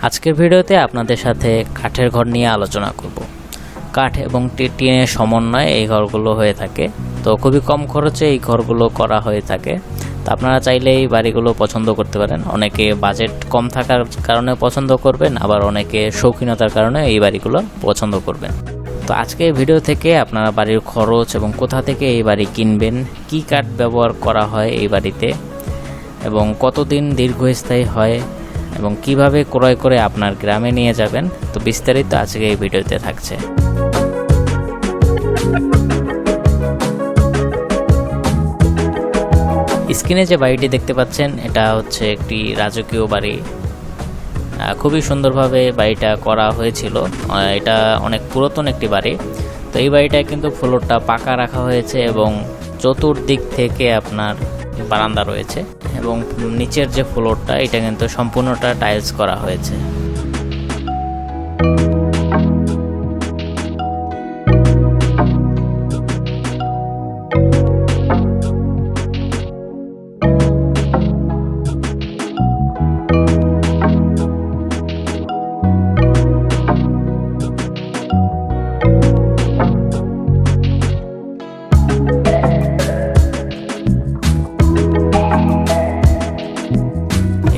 আজকের ভিডিওতে আপনাদের সাথে কাঠের ঘর নিয়ে আলোচনা করব। কাঠ এবং টিনের সমন্বয়ে এই ঘরগুলো হয়ে থাকে, তো খুবই কম খরচে এই ঘরগুলো করা হয়ে থাকে। তো আপনারা চাইলে এই বাড়িগুলো পছন্দ করতে পারেন। অনেকে বাজেট কম থাকার কারণে পছন্দ করবেন, আবার অনেকে শৌখিনতার কারণে এই বাড়িগুলো পছন্দ করবেন। তো আজকে ভিডিও থেকে আপনারা বাড়ির খরচ এবং কোথা থেকে এই বাড়ি কিনবেন, কি কাঠ ব্যবহার করা হয় এই বাড়িতে এবং কতদিন দীর্ঘস্থায়ী হয় এবং কিভাবে ক্রয় করে আপনার গ্রামে নিয়ে যাবেন, তো বিস্তারিত আজকে এই ভিডিওতে থাকছে। স্ক্রিনে যে বাড়িটি দেখতে পাচ্ছেন এটা হচ্ছে একটি রাজকীয় বাড়ি। খুবই সুন্দরভাবে বাড়িটা করা হয়েছিল। এটা অনেক পুরাতন একটি বাড়ি। তো এই বাড়িটায় কিন্তু ফ্লোরটা পাকা রাখা হয়েছে এবং চতুর্দিক থেকে আপনার বারান্দা রয়েছে এবং নিচের যে ফ্লোরটা এটা কিন্তু সম্পূর্ণটা টাইলস করা হয়েছে।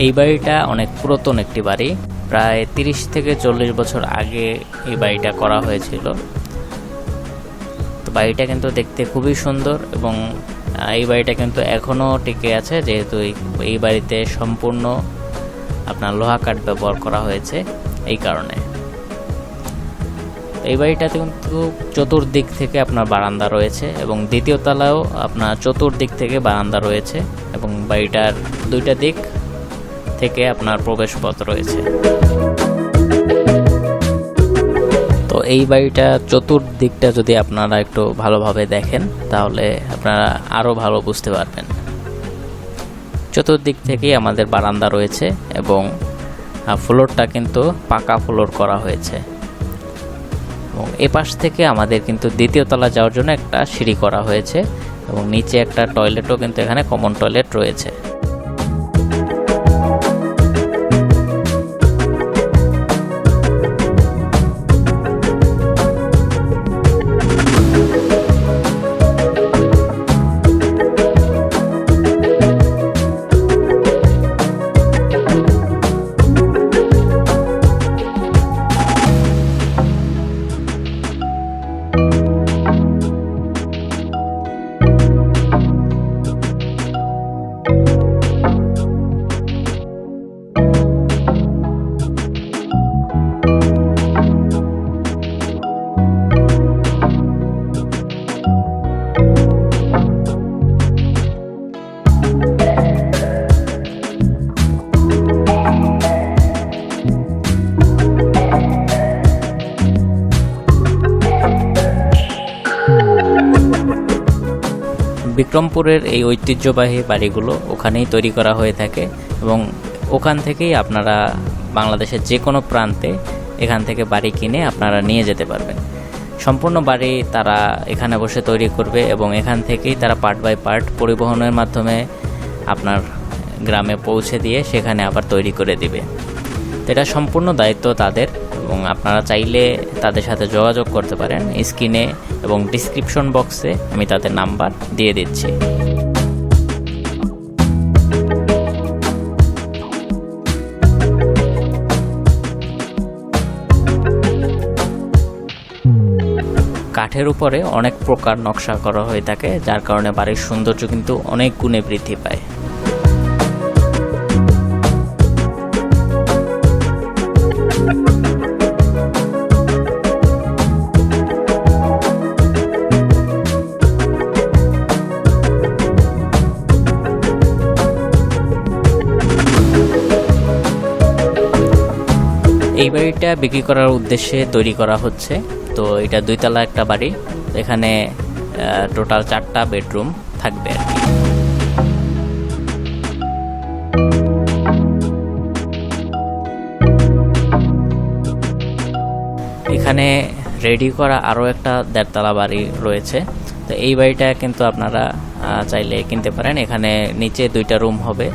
এই বাড়িটা অনেক পুরাতন একটি বাড়ি, প্রায় 30 থেকে 40 বছর আগে এই বাড়িটা করা হয়েছিল। তো বাড়িটা কিন্তু দেখতে খুবই সুন্দর এবং এই বাড়িটা কিন্তু এখনও টিকে আছে, যেহেতু এই বাড়িতে সম্পূর্ণ আপনার লোহা কাঠ ব্যবহার করা হয়েছে এই কারণে। এই বাড়িটাতে কিন্তু চতুর্দিক থেকে আপনার বারান্দা রয়েছে এবং দ্বিতীয় তলায়ও আপনার চতুর্দিক থেকে বারান্দা রয়েছে এবং বাড়িটার দুইটা দিক থেকে আপনার প্রবেশ পথ রয়েছে। তো এই বাড়িটা চতুর্দিকটা যদি আপনারা একটু ভালোভাবে দেখেন তাহলে আপনারা আরো ভালো বুঝতে পারবেন। চতুর্দিক থেকেই আমাদের বারান্দা রয়েছে এবং ফ্লোরটা কিন্তু পাকা ফ্লোর করা হয়েছে এবং এপাশ থেকে আমাদের কিন্তু দ্বিতীয় তলা যাওয়ার জন্য একটা সিঁড়ি করা হয়েছে এবং নিচে একটা টয়লেটও কিন্তু এখানে কমন টয়লেট রয়েছে। বিক্রমপুরের এই ঐতিহ্যবাহী বাড়িগুলো ওখানেই তৈরি করা হয়ে থাকে এবং ওখান থেকেই আপনারা বাংলাদেশের যে কোনো প্রান্তে এখান থেকে বাড়ি কিনে আপনারা নিয়ে যেতে পারবেন। সম্পূর্ণ বাড়ি তারা এখানে বসে তৈরি করবে এবং এখান থেকেই তারা পার্ট বাই পার্ট পরিবহনের মাধ্যমে আপনার গ্রামে পৌঁছে দিয়ে সেখানে আবার তৈরি করে দিবে। তো এটা সম্পূর্ণ দায়িত্ব তাদের এবং আপনারা চাইলে তাদের সাথে যোগাযোগ করতে পারেন। স্ক্রিনে এবং ডিসক্রিপশন বক্সে আমি তাদের নাম্বার দিয়ে দিচ্ছি। কাঠের উপরে অনেক প্রকার নকশা করা হয়ে থাকে, যার কারণে বাড়ির সৌন্দর্য কিন্তু অনেক গুণে বৃদ্ধি পায়। এই বাড়িটা বিক্রি করার উদ্দেশ্যে তৈরি করা হচ্ছে। তো এটা 2 তলা একটা বাড়ি, এখানে টোটাল 4টা বেডরুম থাকবে আর কি। এখানে রেডি করা আরও একটা 1.5 তলা বাড়ি রয়েছে। তো এই বাড়িটা কিন্তু আপনারা চাইলে কিনতে পারেন। এখানে নিচে 2টা রুম হবে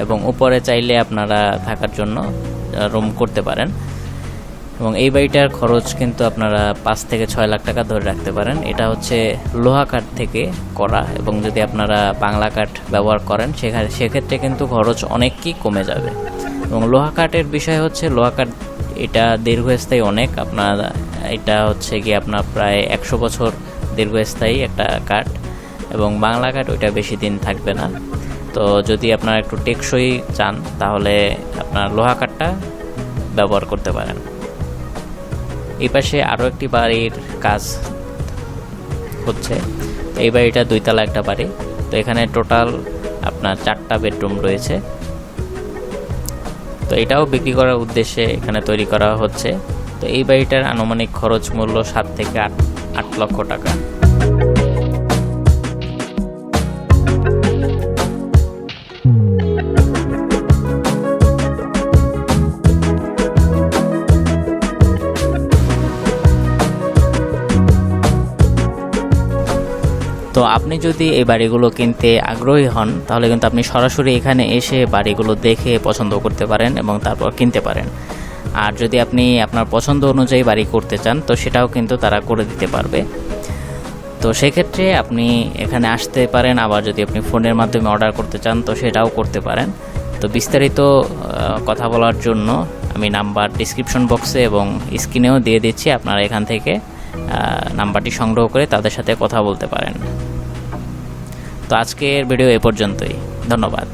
এবং উপরে চাইলে আপনারা থাকার জন্য রুম করতে পারেন। এবং এই বাড়িটার খরচ কিন্তু আপনারা 5 থেকে 6 লাখ টাকা ধরে রাখতে পারেন। এটা হচ্ছে লোহা কাঠ থেকে করা, এবং যদি আপনারা বাংলা কাঠ ব্যবহার করেন সেক্ষেত্রে কিন্তু খরচ অনেকই কমে যাবে। এবং লোহা কাঠের বিষয় হচ্ছে লোহা কাঠ এটা দীর্ঘস্থায়ী অনেক, আপনার এটা হচ্ছে কি আপনার প্রায় 100 বছর দীর্ঘস্থায়ী একটা কাঠ, এবং বাংলা কাঠ ওইটা বেশি দিন থাকবে না। তো যদি আপনারা একটু টেকসই চান তাহলে আপনার লোহা কাঠটা ব্যবহার করতে পারেন। এই পাশে আরও একটি বাড়ির কাজ হচ্ছে। তো এই বাড়িটা 2 তলা একটা বাড়ি। তো এখানে টোটাল আপনার 4টা বেডরুম রয়েছে। তো এটাও বিক্রি করার উদ্দেশ্যে এখানে তৈরি করা হচ্ছে। তো এই বাড়িটার আনুমানিক খরচ মূল্য 7 থেকে 8 লক্ষ টাকা। তো আপনি যদি এই বাড়িগুলো কিনতে আগ্রহী হন তাহলে কিন্তু আপনি সরাসরি এখানে এসে বাড়িগুলো দেখে পছন্দ করতে পারেন এবং তারপর কিনতে পারেন। আর যদি আপনি আপনার পছন্দ অনুযায়ী বাড়ি করতে চান তো সেটাও কিন্তু তারা করে দিতে পারবে। তো সেক্ষেত্রে আপনি এখানে আসতে পারেন। আবার যদি আপনি ফোনের মাধ্যমে অর্ডার করতে চান তো সেটাও করতে পারেন। তো বিস্তারিত কথা বলার জন্য আমি নাম্বার ডিসক্রিপশন বক্সে এবং স্ক্রিনেও দিয়ে দিচ্ছি, আপনারা এখান থেকে নাম্বারটি সংগ্রহ করে তাদের সাথে কথা বলতে পারেন। তো আজকের ভিডিও এ পর্যন্তই, ধন্যবাদ।